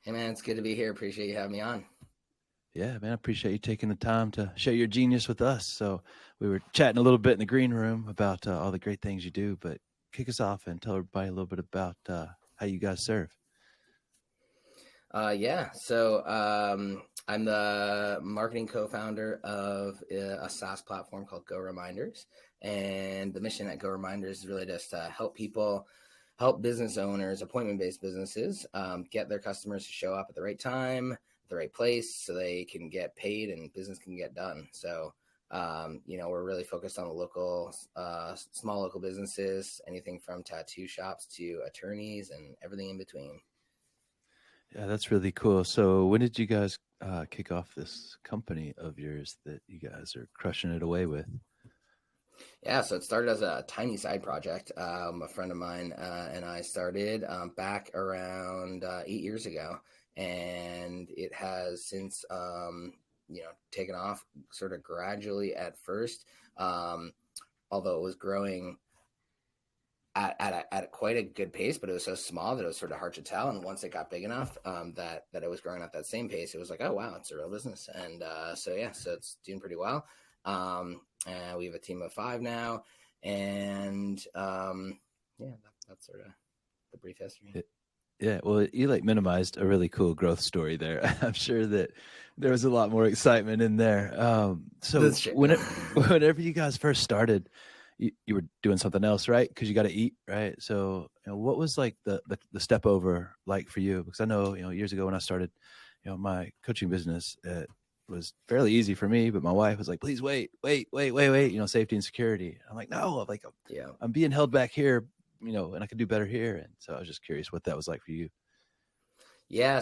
Hey man, it's good to be here. Appreciate you having me on. Yeah, man, I appreciate you taking the time to share your genius with us. So we were chatting a little bit in the green room about all the great things you do, but kick us off and tell everybody a little bit about how you guys serve. I'm the marketing co-founder of a SaaS platform called GoReminders, and the mission at GoReminders is really just to help business owners, appointment-based businesses, get their customers to show up at the right time, at the right place, so they can get paid and business can get done. We're really focused on the local, small local businesses, anything from tattoo shops to attorneys and everything in between. Yeah, that's really cool. So when did you guys kick off this company of yours that you guys are crushing it away with? Yeah, so it started as a tiny side project. A friend of mine and I started back around 8 years ago, and it has since taken off sort of gradually at first, um, although it was growing at quite a good pace, but it was so small that it was sort of hard to tell. And once it got big enough that it was growing at that same pace, it was like, oh wow, it's a real business. And so it's doing pretty well. And we have a team of 5 now, and that's sort of the brief history. Yeah, well, you like minimized a really cool growth story there. I'm sure that there was a lot more excitement in there. So That's true. whenever you guys first started, you were doing something else, right? Because you got to eat, right? So, what was like the step over like for you? Because I know, years ago when I started, my coaching business, it was fairly easy for me, but my wife was like, "Please wait, safety and security." I'm like, "No, I'm like, Yeah. I'm being held back here, and I could do better here." And so I was just curious what that was like for you. Yeah,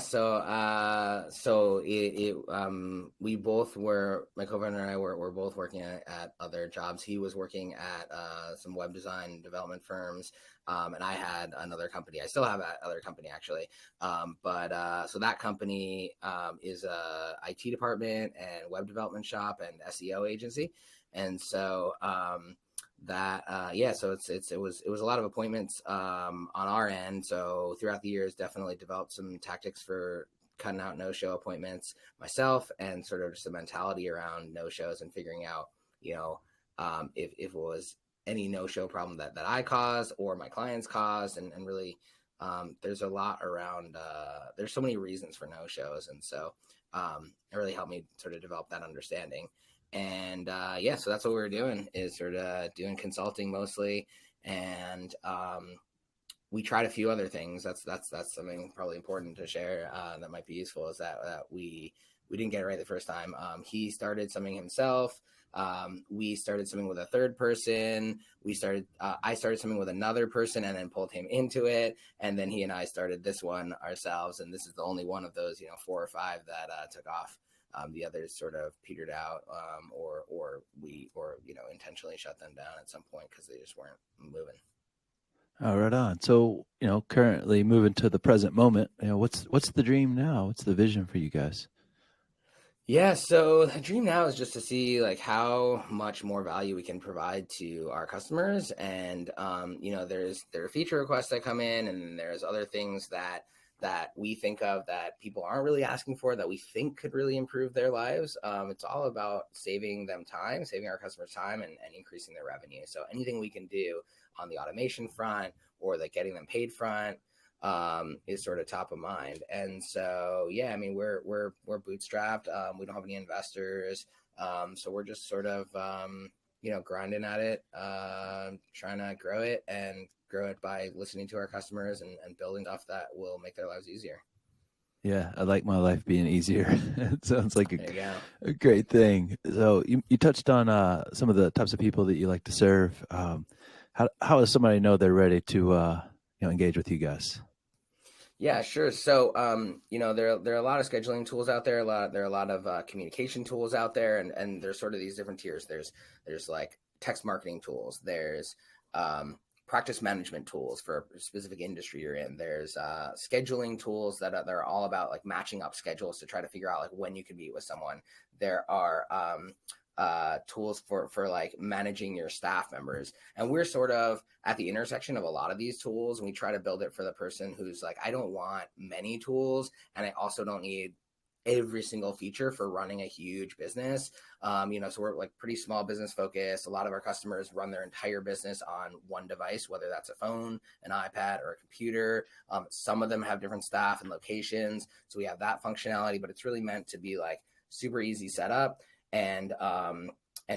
we both were, my co-founder and I were both working at other jobs. He was working at some web design development firms, and I had another company. I still have that other company actually, so that company is a IT department and web development shop and SEO agency, and so. So it was a lot of appointments on our end. So throughout the years, definitely developed some tactics for cutting out no-show appointments myself, and sort of just a mentality around no-shows and figuring out, if it was any no-show problem that I caused or my clients caused, and really there's a lot around. There's so many reasons for no-shows, and so it really helped me sort of develop that understanding. And so that's what we were doing, is sort of doing consulting mostly, and we tried a few other things. That's something probably important to share that might be useful, is that we didn't get it right the first time. He started something himself. We started something with a third person. I started something with another person and then pulled him into it. And then he and I started this one ourselves. And this is the only one of those, 4 or 5 that took off. The others sort of petered out, or we intentionally shut them down at some point because they just weren't moving. Oh, right on. So, currently moving to the present moment, what's the dream now? What's the vision for you guys? Yeah, so the dream now is just to see like how much more value we can provide to our customers, and there are feature requests that come in, and there's other things that we think of that people aren't really asking for, that we think could really improve their lives. It's all about saving them time, saving our customers time, and increasing their revenue. So anything we can do on the automation front or the getting them paid front is sort of top of mind. And so, yeah, I mean, we're bootstrapped. We don't have any investors. So we're just sort of, grinding at it, trying to grow it, and grow it by listening to our customers, and building stuff that will make their lives easier. Yeah, I like my life being easier. It sounds like There you go. a great thing. So you touched on some of the types of people that you like to serve. How does somebody know they're ready to engage with you guys? Yeah, sure. So, there are a lot of scheduling tools out there. There are a lot of communication tools out there, and there's sort of these different tiers. There's like text marketing tools. There's practice management tools for a specific industry you're in. There's scheduling tools that are all about like matching up schedules to try to figure out like when you can meet with someone. There are tools for like managing your staff members. And we're sort of at the intersection of a lot of these tools, and we try to build it for the person who's like, I don't want many tools, and I also don't need every single feature for running a huge business. So we're like pretty small business focused. A lot of our customers run their entire business on one device, whether that's a phone, an iPad, or a computer. Some of them have different staff and locations, so we have that functionality, but it's really meant to be like super easy setup, and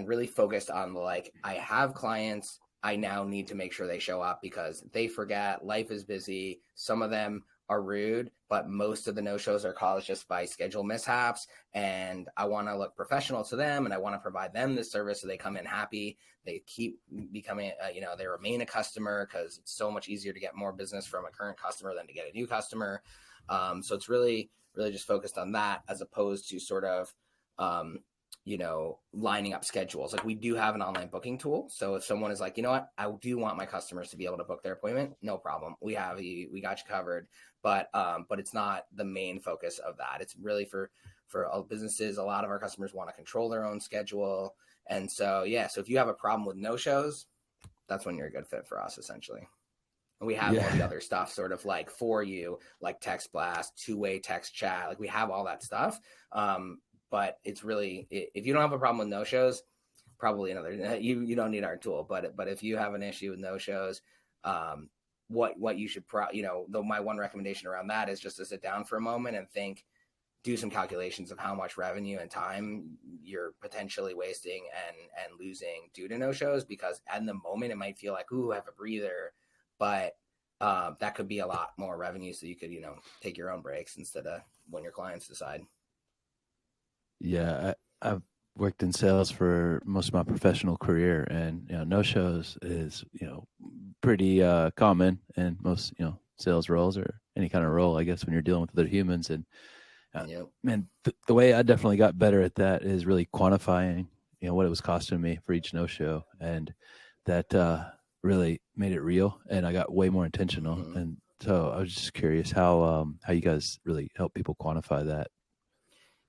really focused on like, I have clients, I now need to make sure they show up because they forget, life is busy. Some of them are rude, but most of the no-shows are caused just by schedule mishaps. And I want to look professional to them, and I want to provide them this service so they come in happy. They keep becoming, they remain a customer, because it's so much easier to get more business from a current customer than to get a new customer. So it's really, really just focused on that, as opposed to sort of, lining up schedules. Like, we do have an online booking tool. So if someone is like, you know what, I do want my customers to be able to book their appointment, no problem. We got you covered. But it's not the main focus of that. It's really for all businesses. A lot of our customers want to control their own schedule. And so, so if you have a problem with no-shows, that's when you're a good fit for us, essentially. And we have all the other stuff sort of like for you, like text blast, two-way text chat. Like, we have all that stuff. But it's really, if you don't have a problem with no-shows, probably you don't need our tool. But if you have an issue with no-shows, what you should my one recommendation around that is just to sit down for a moment and do some calculations of how much revenue and time you're potentially wasting and losing due to no-shows, because at the moment it might feel like, ooh, I have a breather, but that could be a lot more revenue. So you could, take your own breaks instead of when your clients decide. Yeah, I've worked in sales for most of my professional career, and no-shows is pretty common in most sales roles, or any kind of role, I guess, when you're dealing with other humans. And man, the way I definitely got better at that is really quantifying what it was costing me for each no-show, and that really made it real, and I got way more intentional. Mm-hmm. And so I was just curious how you guys really help people quantify that.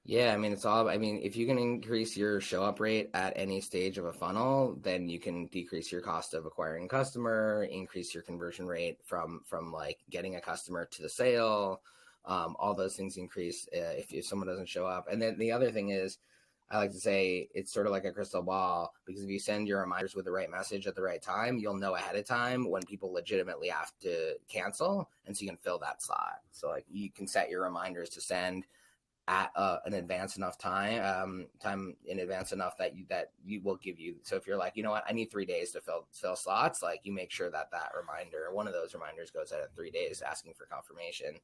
Yeah, if you can increase your show up rate at any stage of a funnel, then you can decrease your cost of acquiring a customer, increase your conversion rate from like getting a customer to the sale. All those things increase if someone doesn't show up. And then the other thing is, I like to say, it's sort of like a crystal ball, because if you send your reminders with the right message at the right time, you'll know ahead of time when people legitimately have to cancel, and so you can fill that slot. So like, you can set your reminders to send at an advance enough time in advance enough that you will give you. So if you're like, you know what, I need 3 days to fill slots, like, you make sure that reminder, one of those reminders, goes out in 3 days asking for confirmation,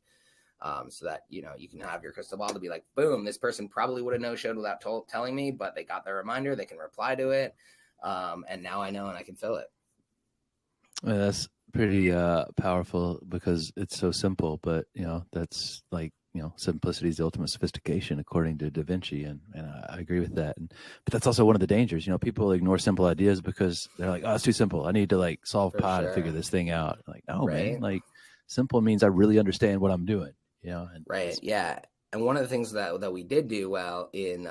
so that you can have your crystal ball to be like, boom, this person probably would have no-showed without telling me, but they got their reminder, they can reply to it, and now I know, and I can fill it. Well, that's pretty powerful, because it's so simple, but that's like, simplicity is the ultimate sophistication, according to Da Vinci, and I agree with that. But that's also one of the dangers. People ignore simple ideas because they're like, oh, it's too simple, I need to like solve pi to figure this thing out. Like, no, man, like, simple means I really understand what I'm doing. And right, yeah. And one of the things that we did do well in,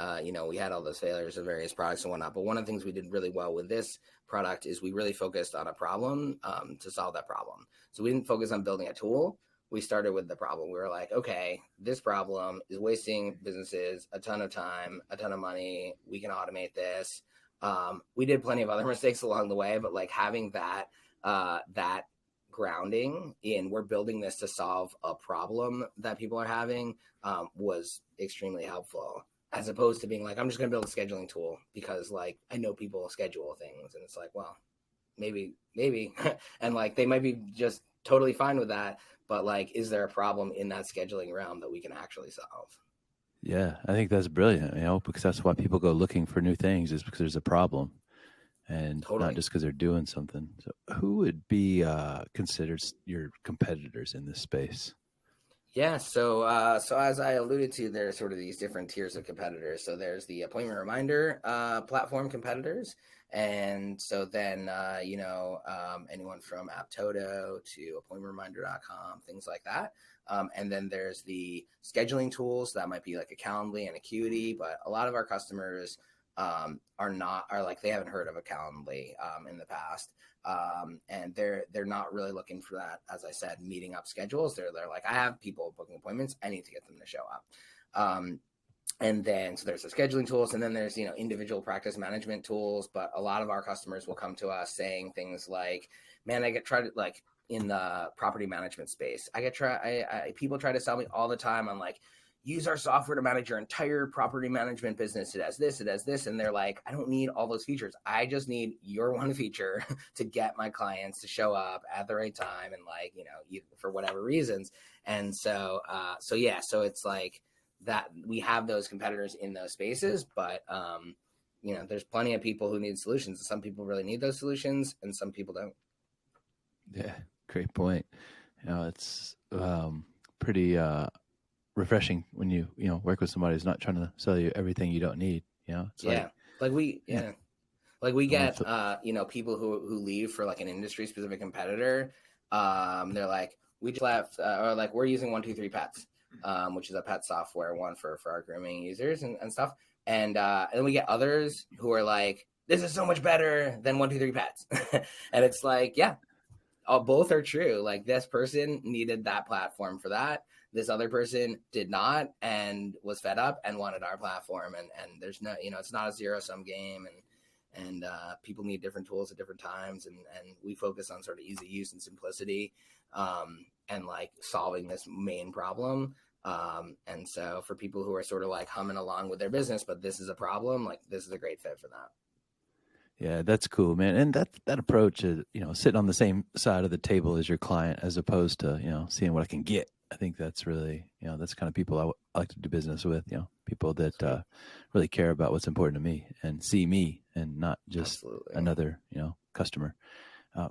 we had all those failures of various products and whatnot, but one of the things we did really well with this product is we really focused on a problem to solve that problem. So we didn't focus on building a tool. We started with the problem. We were like, okay, this problem is wasting businesses a ton of time, a ton of money. We can automate this. We did plenty of other mistakes along the way, but like, having that grounding in, we're building this to solve a problem that people are having, was extremely helpful, as opposed to being like, I'm just going to build a scheduling tool because like, I know people schedule things, and it's like, well, maybe, and like, they might be just totally fine with that, but like, is there a problem in that scheduling realm that we can actually solve? Yeah, I think that's brilliant, because that's why people go looking for new things, is because there's a problem, and not just because they're doing something. So who would be considered your competitors in this space? Yeah, so as I alluded to, there's sort of these different tiers of competitors. So there's the appointment reminder platform competitors, and so then anyone from AppToto to appointmentreminder.com, things like that. And then there's the scheduling tools that might be like a Calendly and Acuity, but a lot of our customers are like, they haven't heard of a Calendly in the past. And they're not really looking for that, as I said, meeting up schedules. They're like, I have people booking appointments, I need to get them to show up. And then, so there's the scheduling tools, and then there's, individual practice management tools. But a lot of our customers will come to us saying things like, man, I get tried, like in the property management space, people try to sell me all the time on like, use our software to manage your entire property management business. It has this, it has this. And they're like, I don't need all those features. I just need your one feature to get my clients to show up at the right time. And like, for whatever reasons. And so it's like that we have those competitors in those spaces, but there's plenty of people who need solutions. Some people really need those solutions and some people don't. Yeah. Great point. It's pretty, refreshing when you work with somebody who's not trying to sell you everything you don't need. It's like we get people who leave for like an industry specific competitor. They're like, we just left, or like, we're using 123 Pets, which is a pet software one for our grooming users and stuff. And then we get others who are like, this is so much better than 123 Pets. And it's like, yeah, both are true. Like, this person needed that platform for that. This other person did not and was fed up and wanted our platform. And there's no, it's not a zero-sum game. And people need different tools at different times. And we focus on sort of easy use and simplicity, and like solving this main problem. And so for people who are sort of like humming along with their business, but this is a problem, like this is a great fit for that. Yeah, that's cool, man. And that approach is, sitting on the same side of the table as your client, as opposed to, seeing what I can get. I think that's really, that's kind of people I like to do business with, people that really care about what's important to me and see me and not just Absolutely. another, customer.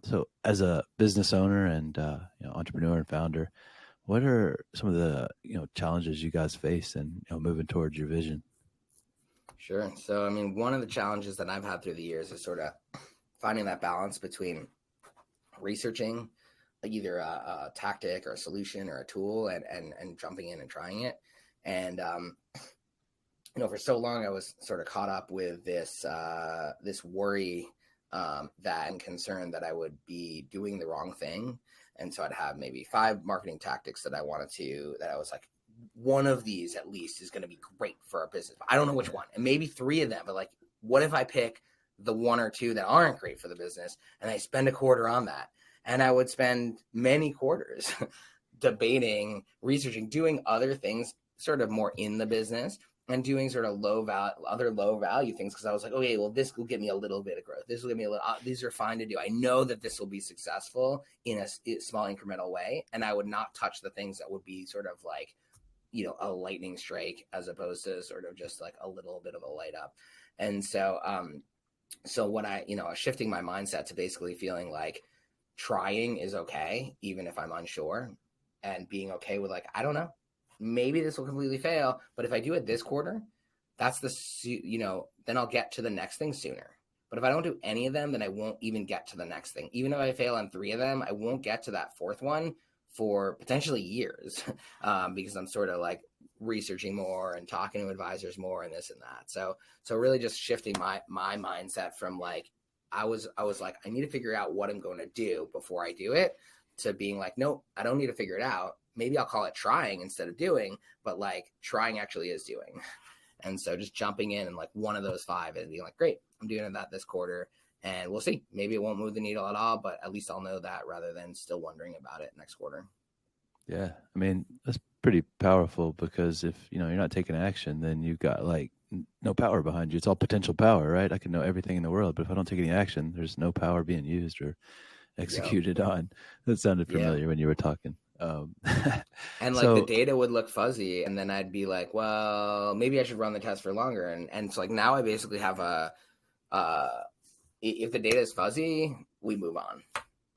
So as a business owner and, entrepreneur and founder, what are some of the, challenges you guys face and, moving towards your vision? Sure. So, I mean, one of the challenges that I've had through the years is sort of finding that balance between researching either a tactic or a solution or a tool and jumping in and trying it. And, for so long, I was sort of caught up with this worry and concern that I would be doing the wrong thing. And so I'd have maybe 5 marketing tactics that I was like, one of these at least is going to be great for our business. I don't know which one, and maybe 3 of them, but like, what if I pick the 1 or 2 that aren't great for the business and I spend a quarter on that? And I would spend many quarters debating, researching, doing other things sort of more in the business and doing sort of low value things. Cause I was like, okay, well, this will give me a little bit of growth. This will give me these are fine to do. I know that this will be successful in a small incremental way. And I would not touch the things that would be sort of like, a lightning strike, as opposed to sort of just like a little bit of a light up. And so, when I was shifting my mindset to basically feeling like trying is okay, even if I'm unsure, and being okay with like, I don't know, maybe this will completely fail, but if I do it this quarter, that's then I'll get to the next thing sooner. But if I don't do any of them, then I won't even get to the next thing. Even if I fail on 3 of them, I won't get to that 4th one for potentially years, because I'm sort of like researching more and talking to advisors more and this and that. So really just shifting my mindset from like, I was like, I need to figure out what I'm going to do before I do it, to being like, nope, I don't need to figure it out. Maybe I'll call it trying instead of doing, but like trying actually is doing. And so just jumping in and like one of those 5 and being like, great, I'm doing that this quarter. And we'll see. Maybe it won't move the needle at all, but at least I'll know that rather than still wondering about it next quarter. Yeah. I mean, that's pretty powerful, because if, you're not taking action, then you've got like no power behind you. It's all potential power, right? I can know everything in the world, but if I don't take any action, there's no power being used or executed on. That sounded familiar when you were talking. And like the data would look fuzzy, and then I'd be like, well, maybe I should run the test for longer. And so like now I basically have if the data is fuzzy, we move on.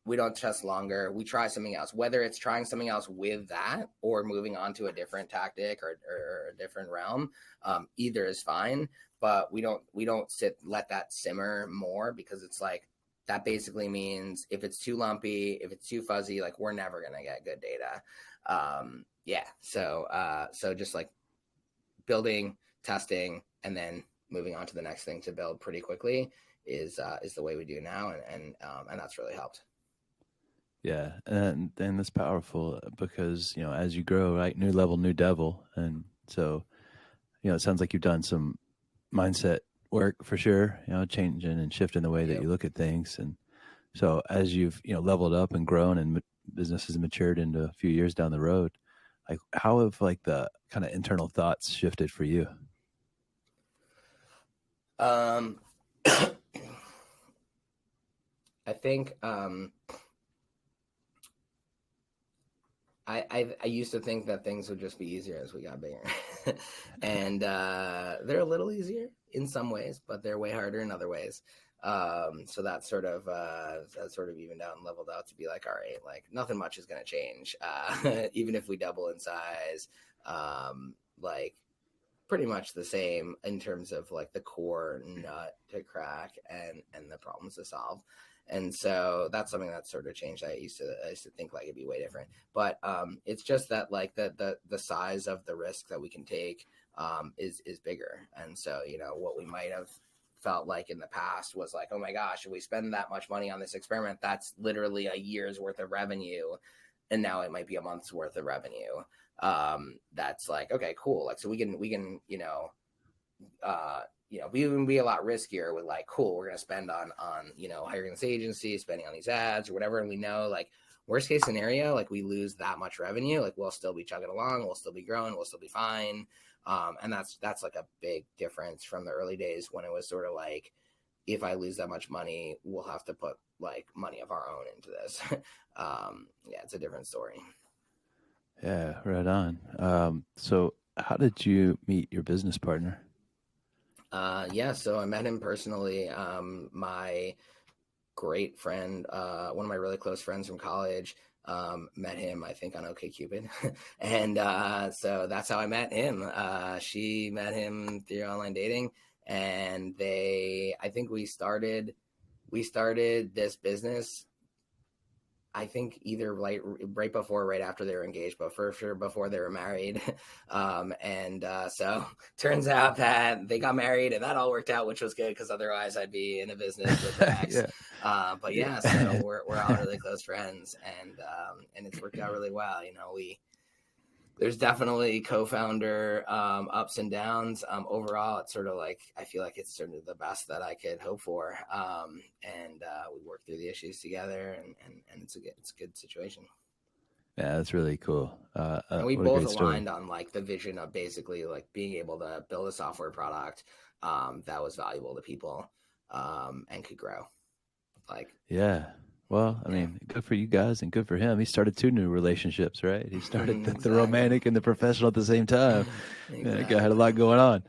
We don't test longer. We try something else, whether it's trying something else with that or moving on to a different tactic or a different realm. Either is fine, but we don't let that simmer more, because it's like, that basically means if it's too lumpy, if it's too fuzzy, like we're never going to get good data. So just like building, testing, and then, moving on to the next thing to build pretty quickly is the way we do now, and that's really helped. Yeah, and that's powerful because as you grow, right, new level, new devil, and so it sounds like you've done some mindset work for sure. Changing and shifting the way that Yep. you look at things, and so as you've leveled up and grown, and business has matured into a few years down the road, like how have like the kind of internal thoughts shifted for you? I think I used to think that things would just be easier as we got bigger, and they're a little easier in some ways, but they're way harder in other ways. So that sort of evened out and leveled out to be like, all right, like nothing much is going to change, even if we double in size. Like pretty much the same in terms of like the core nut to crack and the problems to solve. And so that's something that's sort of changed. I used to think like it'd be way different, but it's just that like the size of the risk that we can take is bigger. And so what we might have felt like in the past was like, oh my gosh, if we spend that much money on this experiment, that's literally a year's worth of revenue, and now it might be a month's worth of revenue. That's like, okay, cool. Like, so we can be a lot riskier with like, cool, we're going to spend on hiring this agency, spending on these ads or whatever. And we know like worst case scenario, like we lose that much revenue, like we'll still be chugging along, we'll still be growing, we'll still be fine. And that's like a big difference from the early days when it was sort of like, if I lose that much money, we'll have to put like money of our own into this. Yeah, it's a different story. Yeah, right on. So how did you meet your business partner? Yeah, so I met him personally. My great friend, one of my really close friends from college, met him, I think, on OkCupid. And so that's how I met him. She met him through online dating. And I think we started this business, I think either right before or right after they were engaged, but for sure before they were married. So turns out that they got married and that all worked out, which was good because otherwise I'd be in a business with my ex. Yeah. But yeah, so we're all really close friends, and it's worked out really well. There's definitely co-founder ups and downs. Overall, it's sort of like I feel like it's sort of the best that I could hope for, and we work through the issues together, and it's a good situation. Yeah, that's really cool. And we What a both great story. aligned on like the vision of basically like being able to build a software product that was valuable to people and could grow. Like, Yeah. Well, I mean, good for you guys and good for him. He started 2 new relationships, right? He started the exactly. romantic and the professional at the same time. Exactly. Yeah, that guy had a lot going on.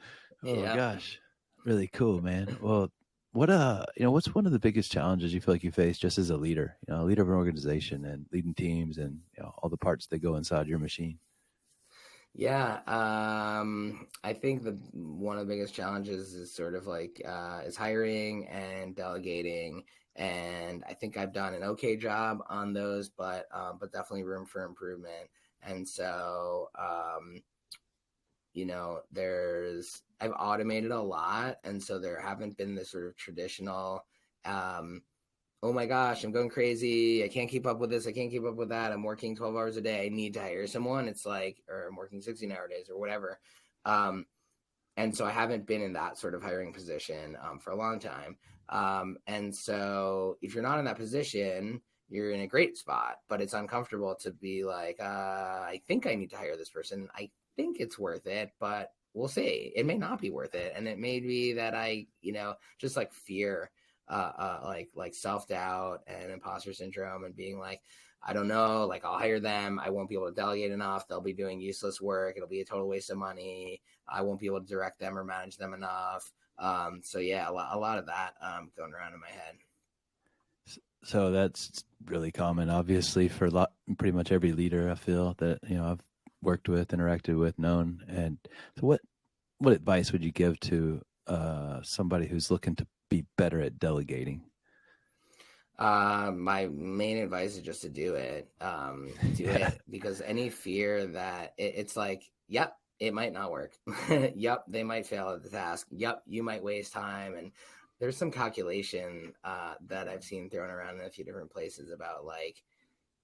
Oh Yeah. gosh. Really cool, man. Well, what's one of the biggest challenges you feel like you face just as a leader, a leader of an organization and leading teams and all the parts that go inside your machine? Yeah, I think one of the biggest challenges is sort of like is hiring and delegating, and I think I've done an okay job on those, but definitely room for improvement. And so I've automated a lot, and so there haven't been this sort of traditional oh my gosh, I'm going crazy. I can't keep up with this. I can't keep up with that. I'm working 12 hours a day. I need to hire someone. It's like, or I'm working 16-hour days or whatever. And so I haven't been in that sort of hiring position for a long time. And so if you're not in that position, you're in a great spot, but it's uncomfortable to be like, I think I need to hire this person. I think it's worth it, but we'll see. It may not be worth it. And it may be that just like fear, like self-doubt and imposter syndrome and being like, I don't know, like I'll hire them, I won't be able to delegate enough, they'll be doing useless work, it'll be a total waste of money, I won't be able to direct them or manage them enough. So yeah, a lot of that going around in my head. So that's really common, obviously, for pretty much every leader I feel that I've worked with, interacted with, known. And so, what advice would you give to somebody who's looking to be better at delegating? My main advice is just to do it. Do it because any fear that it's like, yep, it might not work. Yep, they might fail at the task. Yep, you might waste time. And there's some calculation that I've seen thrown around in a few different places about like,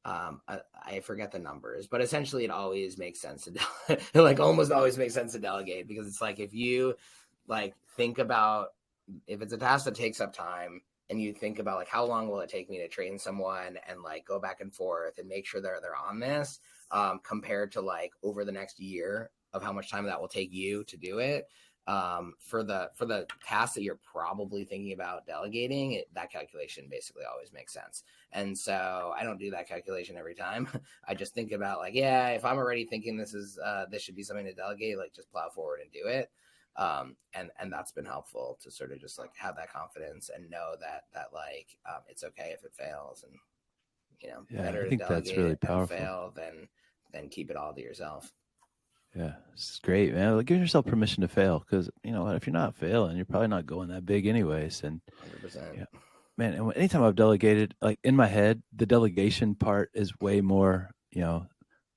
I forget the numbers, but essentially it always makes sense to it like almost always makes sense to delegate, because it's like if you like think about, if it's a task that takes up time and you think about like how long will it take me to train someone and like go back and forth and make sure they're on this, compared to like over the next year of how much time that will take you to do it, for the tasks that you're probably thinking about delegating, that calculation basically always makes sense. And so I don't do that calculation every time. I just think about like, yeah, if I'm already thinking this should be something to delegate, like just plow forward and do it. And that's been helpful to sort of just like have that confidence and know that like, it's okay if it fails, and Yeah, better I to think that's delegate really it and powerful. fail than keep it all to yourself. Yeah, it's great, man. Like, give yourself permission to fail, because if you're not failing, you're probably not going that big anyways. And 100%. yeah, man. And anytime I've delegated, like in my head, the delegation part is way more,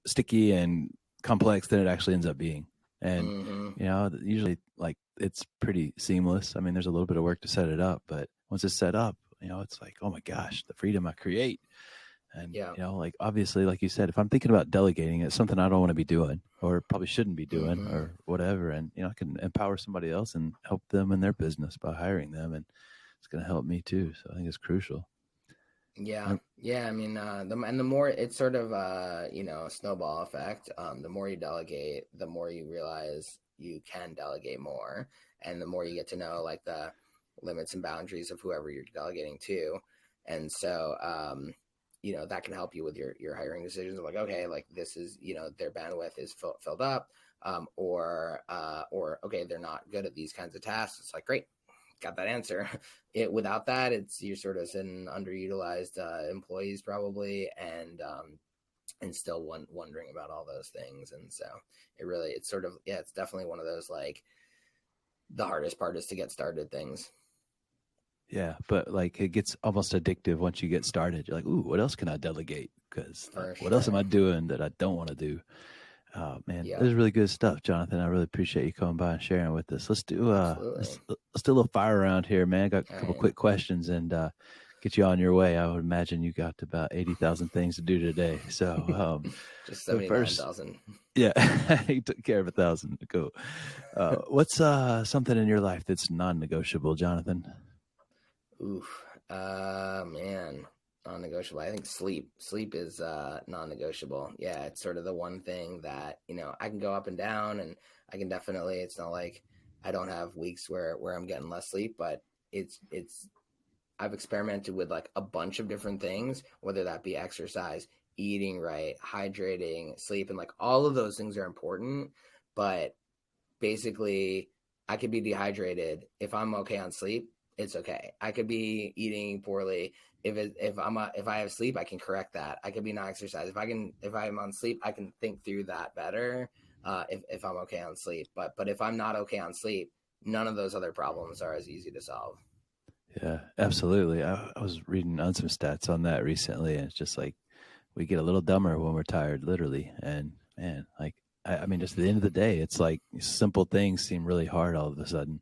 sticky and complex than it actually ends up being. And Mm-hmm. usually like it's pretty seamless. I mean, there's a little bit of work to set it up, but once it's set up, it's like, oh my gosh, the freedom I create. And, Yeah. like obviously, like you said, if I'm thinking about delegating, it's something I don't want to be doing or probably shouldn't be doing Mm-hmm. or whatever. And, I can empower somebody else and help them in their business by hiring them. And it's going to help me too. So I think it's crucial. Yeah, yeah. I mean, the more it's sort of a snowball effect. The more you delegate, the more you realize you can delegate more, and the more you get to know like the limits and boundaries of whoever you're delegating to, and so that can help you with your hiring decisions. Like, okay, like this is their bandwidth is filled up, or okay, they're not good at these kinds of tasks. It's like, great, got that answer. Without that, you're sort of sitting underutilized employees probably, and still wondering about all those things. And so it's sort of, yeah, it's definitely one of those like the hardest part is to get started things. Yeah, but like it gets almost addictive once you get started. You're like, ooh, what else can I delegate? Because For what else am sure. I doing that I don't want to do? Oh man, Yeah, this is really good stuff, Jonathan. I really appreciate you coming by and sharing with us. Let's do absolutely. let's do a little fire around here, man. Got a All couple right. quick questions and get you on your way. I would imagine you got about 80,000 things to do today. So Just the first, 79,000. yeah, you took care of 1,000. Cool. What's something in your life that's non-negotiable, Jonathan? Oof. Man, non-negotiable. I think sleep. Sleep is non-negotiable. Yeah, it's sort of the one thing that I can go up and down, and I can definitely. It's not like I don't have weeks where I'm getting less sleep, but it's. I've experimented with like a bunch of different things, whether that be exercise, eating right, hydrating, sleep, and like all of those things are important, but basically I could be dehydrated. If I'm okay on sleep, it's okay. I could be eating poorly. If I have sleep, I can correct that. I could be not exercise. If I'm on sleep, I can think through that better. If I'm okay on sleep, but if I'm not okay on sleep, none of those other problems are as easy to solve. Yeah, absolutely. I was reading on some stats on that recently, and it's just like we get a little dumber when we're tired, literally. And man, like I mean, just at the end of the day, it's like simple things seem really hard all of a sudden.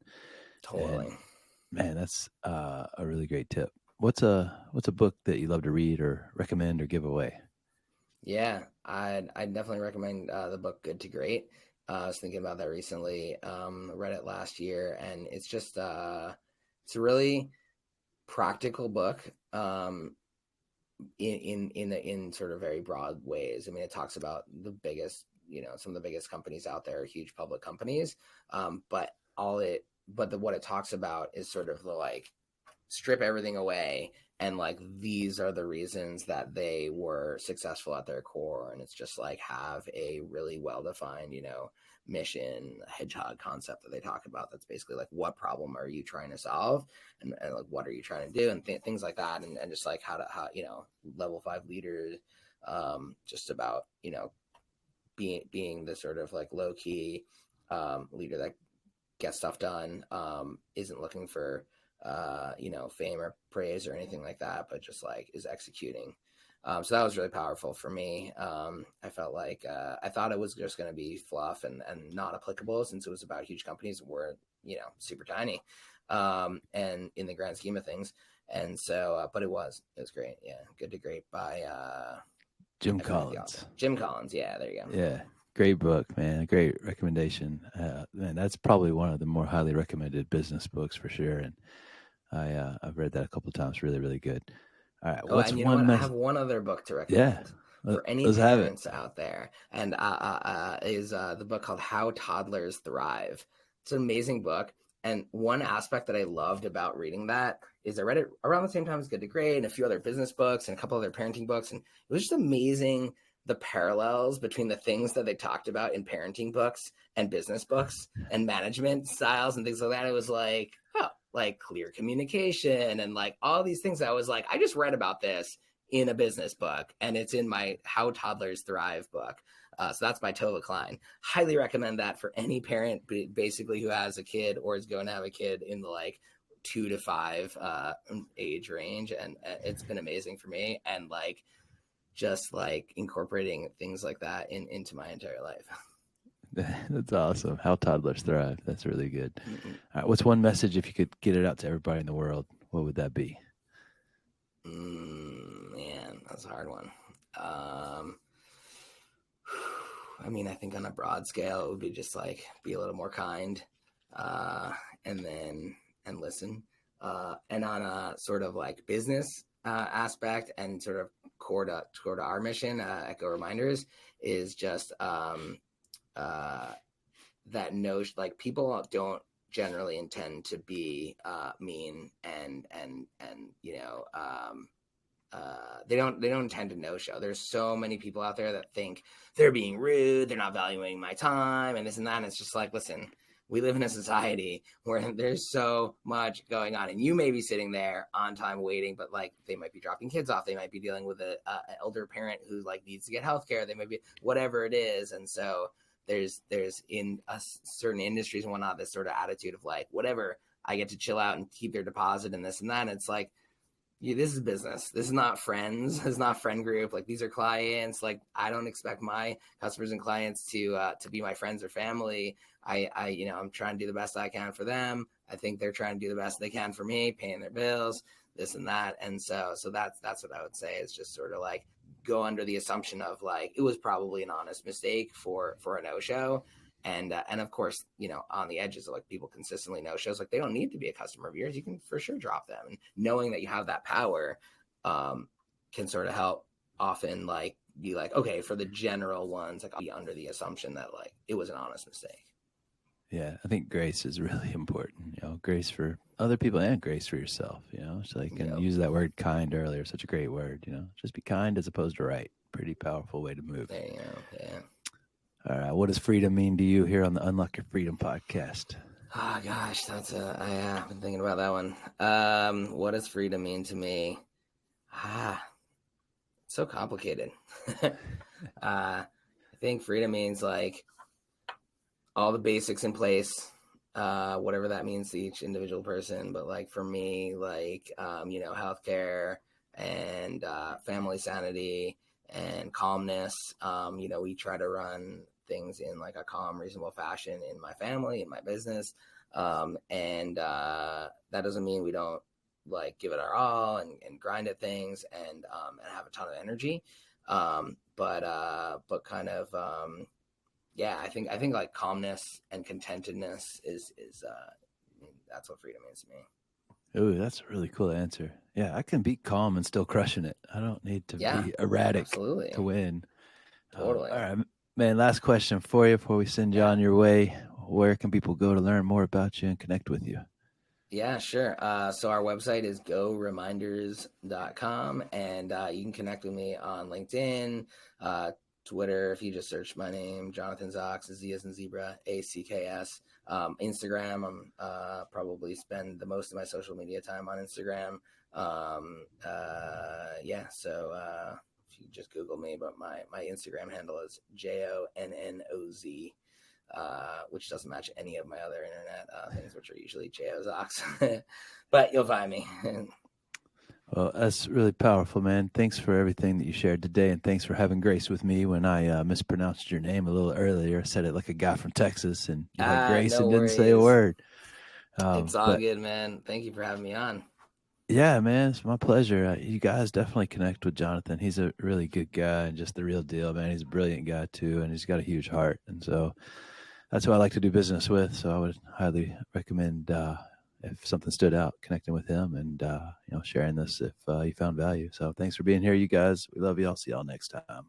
And Totally. man, that's a really great tip. What's a book that you love to read or recommend or give away? Yeah, I'd definitely recommend the book Good to Great. I was thinking about that recently. Read it last year, and it's a really practical book, in sort of very broad ways. I mean, it talks about the biggest, some of the biggest companies out there, huge public companies, but what it talks about is sort of the like strip everything away, and like these are the reasons that they were successful at their core, and it's just like have a really well defined mission hedgehog concept that they talk about, that's basically like what problem are you trying to solve, and like what are you trying to do, and things like that, and just like how level 5 leaders, just about being the sort of like low key leader that gets stuff done, isn't looking for fame or praise or anything like that, but just like is executing. So that was really powerful for me. I felt like I thought it was just going to be fluff and not applicable, since it was about huge companies that were, super tiny, and in the grand scheme of things. And so, but it was great. Yeah. Good to Great by Jim Collins. Jim Collins. Yeah, there you go. Yeah. Great book, man. Great recommendation. Man, that's probably one of the more highly recommended business books for sure. And I've read that a couple of times. Really, really good. All right. Oh, What's and you know one what? I message? have one other book to Yeah. recommend for any Let's have it. parents out there, and is the book called How Toddlers Thrive. It's an amazing book. And one aspect that I loved about reading that is I read it around the same time as Good to Great and a few other business books and a couple other parenting books. And it was just amazing, the parallels between the things that they talked about in parenting books and business books and management styles and things like that. It was like, oh, like clear communication and like all these things that I was like, I just read about this in a business book, and it's in my How Toddlers Thrive book. So that's by Tova Klein. Highly recommend that for any parent, basically, who has a kid or is going to have a kid in the like 2 to 5 age range. And it's been amazing for me. And like, just like incorporating things like that into my entire life. That's awesome. How Toddlers Thrive. That's really good. Mm-hmm. All right. What's one message, if you could get it out to everybody in the world, what would that be? Man, that's a hard one. I mean, I think on a broad scale, it would be just like be a little more kind, and listen. And on a sort of like business aspect and sort of core to our mission at GoReminders is just that notion, like people don't generally intend to be mean and they don't intend to no show. There's so many people out there that think they're being rude, they're not valuing my time and this and that. And it's just like, listen, we live in a society where there's so much going on, and you may be sitting there on time waiting, but like they might be dropping kids off. They might be dealing with an elder parent who like needs to get healthcare. They might be whatever it is. And so there's in certain industries and whatnot, this sort of attitude of like, whatever, I get to chill out and keep their deposit and this and that. And it's like, yeah, this is business. This is not friends. This is not friend group. Like these are clients. Like I don't expect my customers and clients to be my friends or family. I'm trying to do the best I can for them. I think they're trying to do the best they can for me, paying their bills, this and that. And so that's what I would say is just sort of like go under the assumption of like it was probably an honest mistake for a no show. And of course, on the edges of like people consistently no shows, like they don't need to be a customer of yours. You can for sure drop them. And knowing that you have that power can sort of help often like be like, okay, for the general ones, like I'll be under the assumption that like it was an honest mistake. Yeah, I think grace is really important. Grace for other people and grace for yourself. It's like, and use that word kind earlier. Such a great word. Just be kind as opposed to right. Pretty powerful way to move. There you go. Yeah. All right. What does freedom mean to you here on the Unlock Your Freedom podcast? Oh gosh, I've been thinking about that one. What does freedom mean to me? It's so complicated. I think freedom means like all the basics in place, whatever that means to each individual person. But like for me, like, healthcare and family sanity and calmness. We try to run things in like a calm, reasonable fashion in my family, in my business. And that doesn't mean we don't like give it our all and grind at things and have a ton of energy. But kind of, I think like calmness and contentedness is that's what freedom means to me. Oh, that's a really cool answer. Yeah, I can be calm and still crushing it. I don't need to be erratic to win. Totally. All right, man, last question for you before we send you on your way. Where can people go to learn more about you and connect with you? Yeah, sure. So our website is GoReminders.com, and you can connect with me on LinkedIn, Twitter, if you just search my name, Jonathan Zacks, Z as in zebra, ACKS. Instagram, I'm probably spend the most of my social media time on Instagram. So if you just Google me, but my Instagram handle is JONNOZ, which doesn't match any of my other internet things, which are usually JOZocks. But you'll find me. Well, that's really powerful, man. Thanks for everything that you shared today, and thanks for having grace with me when I mispronounced your name a little earlier. I said it like a guy from Texas, and you had grace No and didn't say a worries. word. It's all But good, man. Thank you for having me on. yeah, man, it's my pleasure. You guys definitely connect with Jonathan. He's a really good guy and just the real deal, man. He's a brilliant guy too, and he's got a huge heart. And so that's who I like to do business with. So I would highly recommend if something stood out, connecting with him and sharing this if you found value. So thanks for being here, you guys. We love you. I'll see y'all next time.